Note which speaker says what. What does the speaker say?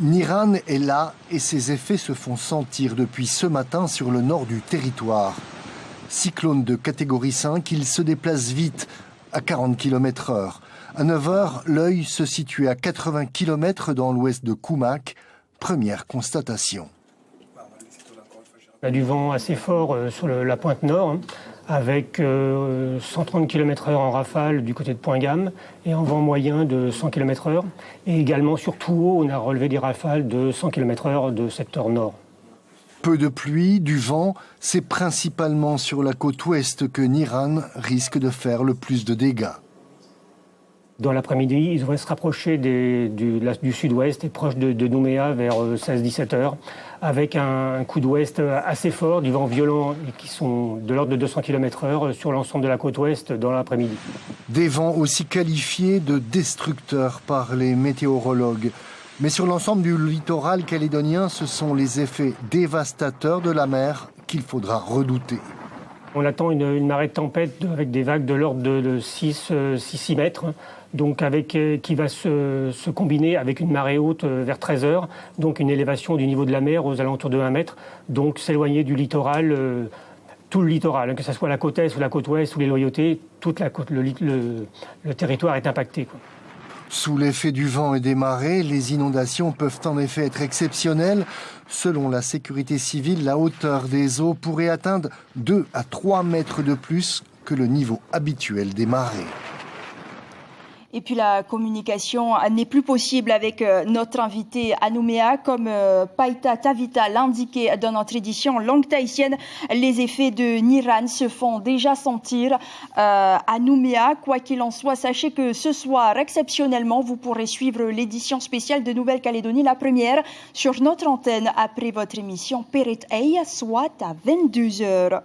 Speaker 1: Niran est là et ses effets se font sentir depuis ce matin sur le nord du territoire. Cyclone de catégorie 5, il se déplace vite, à 40 km/h. À 9 h, l'œil se situait à 80 km dans l'ouest de Koumak. Première constatation.
Speaker 2: On a du vent assez fort sur la pointe nord, avec 130 km/h en rafale du côté de Point-Gamme et un vent moyen de 100 km/h. Et également sur Touo, on a relevé des rafales de 100 km/h de secteur nord.
Speaker 1: Peu de pluie, du vent, c'est principalement sur la côte ouest que Niran risque de faire le plus de dégâts.
Speaker 2: Dans l'après-midi, ils devraient se rapprocher du sud-ouest et proche de Nouméa vers 16-17 heures, avec un coup d'ouest assez fort, du vent violent qui sont de l'ordre de 200 km/h sur l'ensemble de la côte ouest dans l'après-midi.
Speaker 1: Des vents aussi qualifiés de destructeurs par les météorologues. Mais sur l'ensemble du littoral calédonien, ce sont les effets dévastateurs de la mer qu'il faudra redouter.
Speaker 2: On attend une marée de tempête avec des vagues de l'ordre de 6 mètres, donc qui va se combiner avec une marée haute vers 13 heures, donc une élévation du niveau de la mer aux alentours de 1 mètre, donc s'éloigner du littoral, tout le littoral, que ce soit la côte est ou la côte ouest ou les loyautés, toute la côte, le territoire est impacté, quoi.
Speaker 1: Sous l'effet du vent et des marées, les inondations peuvent en effet être exceptionnelles. Selon la sécurité civile, la hauteur des eaux pourrait atteindre 2 à 3 mètres de plus que le niveau habituel des marées.
Speaker 3: Et puis la communication n'est plus possible avec notre invité à Nouméa. Comme Païta Tavita l'indiquait dans notre édition langue tahitienne, les effets de Niran se font déjà sentir à Nouméa. Quoi qu'il en soit, sachez que ce soir, exceptionnellement, vous pourrez suivre l'édition spéciale de Nouvelle-Calédonie, la première, sur notre antenne après votre émission Perit Ei, soit à 22 h.